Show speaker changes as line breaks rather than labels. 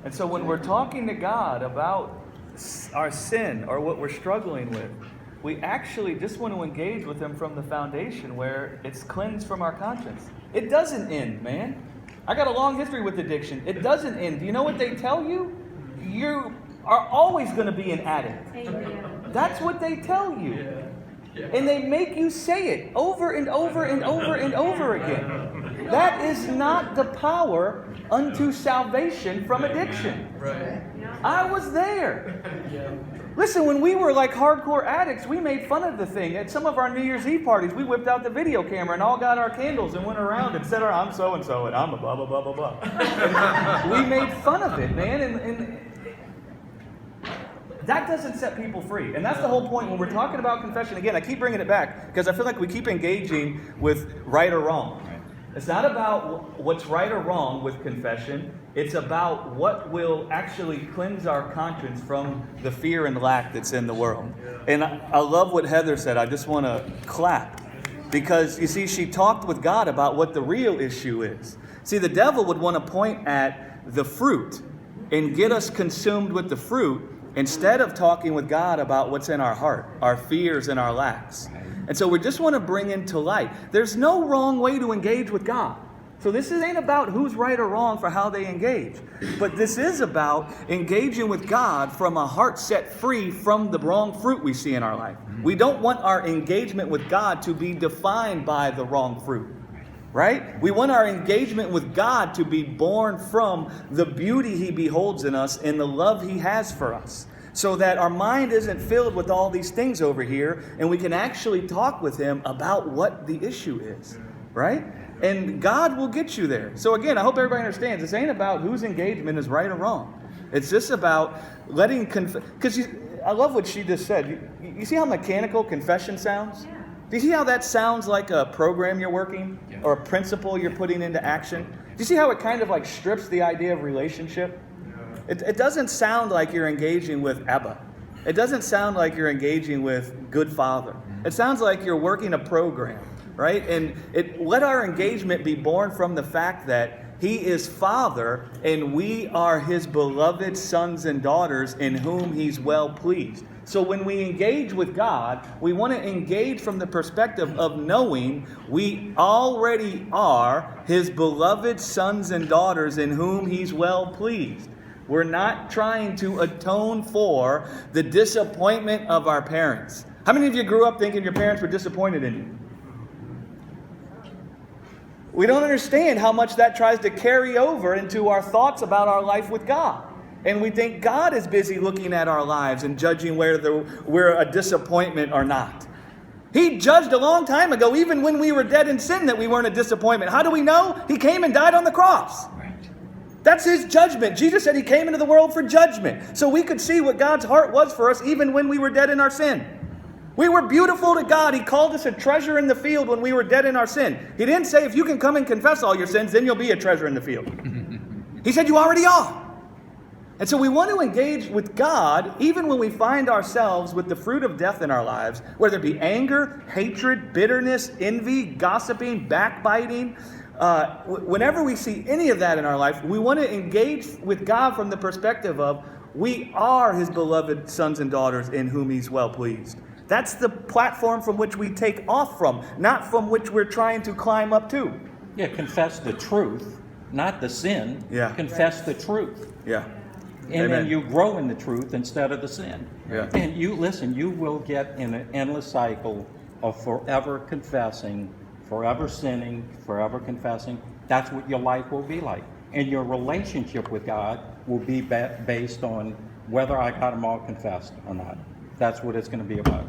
And so when we're talking to God about our sin or what we're struggling with, we actually just want to engage with Him from the foundation where it's cleansed from our conscience. It doesn't end, man. I got a long history with addiction. It doesn't end. Do you know what they tell you? You are always going to be an addict. That's what they tell you. And they make you say it over and over and over and over again. That is not the power unto salvation from addiction. I was there. Listen, when we were like hardcore addicts, we made fun of the thing. At some of our New Year's Eve parties, we whipped out the video camera and all got our candles and went around and said, I'm so-and-so and I'm a blah, blah, blah, blah, blah. And we made fun of it, man. And that doesn't set people free. And that's the whole point when we're talking about confession. Again, I keep bringing it back because I feel like we keep engaging with right or wrong. It's not about what's right or wrong with confession. It's about what will actually cleanse our conscience from the fear and lack that's in the world. And I love what Heather said. I just want to clap. Because, you see, she talked with God about what the real issue is. See, the devil would want to point at the fruit and get us consumed with the fruit instead of talking with God about what's in our heart, our fears and our lacks. And so we just want to bring into light. There's no wrong way to engage with God. So this ain't about who's right or wrong for how they engage. But this is about engaging with God from a heart set free from the wrong fruit we see in our life. We don't want our engagement with God to be defined by the wrong fruit. Right? We want our engagement with God to be born from the beauty He beholds in us and the love He has for us. So that our mind isn't filled with all these things over here and we can actually talk with Him about what the issue is. Right? And God will get you there. So again, I hope everybody understands. This ain't about whose engagement is right or wrong. It's just about letting because I love what she just said. You see how mechanical confession sounds? Do you see how that sounds like a program you're working or a principle you're putting into action? Do you see how it kind of like strips the idea of relationship? It doesn't sound like you're engaging with Abba. It doesn't sound like you're engaging with Good Father. It sounds like you're working a program, right? And let our engagement be born from the fact that He is Father and we are His beloved sons and daughters in whom He's well pleased. So when we engage with God, we want to engage from the perspective of knowing we already are His beloved sons and daughters in whom He's well pleased. We're not trying to atone for the disappointment of our parents. How many of you grew up thinking your parents were disappointed in you? We don't understand how much that tries to carry over into our thoughts about our life with God. And we think God is busy looking at our lives and judging whether we're a disappointment or not. He judged a long time ago, even when we were dead in sin, that we weren't a disappointment. How do we know? He came and died on the cross. That's His judgment. Jesus said He came into the world for judgment. So we could see what God's heart was for us even when we were dead in our sin. We were beautiful to God. He called us a treasure in the field when we were dead in our sin. He didn't say if you can come and confess all your sins, then you'll be a treasure in the field. He said you already are. And so we want to engage with God even when we find ourselves with the fruit of death in our lives, whether it be anger, hatred, bitterness, envy, gossiping, backbiting. Whenever we see any of that in our life, we want to engage with God from the perspective of we are His beloved sons and daughters in whom He's well pleased. That's the platform from which we take off from, not from which we're trying to climb up to.
Yeah, confess the truth, not the sin.
Yeah.
Confess the truth.
Yeah.
And
Amen.
then you grow in the truth instead of the sin.
Yeah.
And you will get in an endless cycle of forever confessing, forever sinning, forever confessing. That's what your life will be like. And your relationship with God will be based on whether I got them all confessed or not. That's what it's going to be about.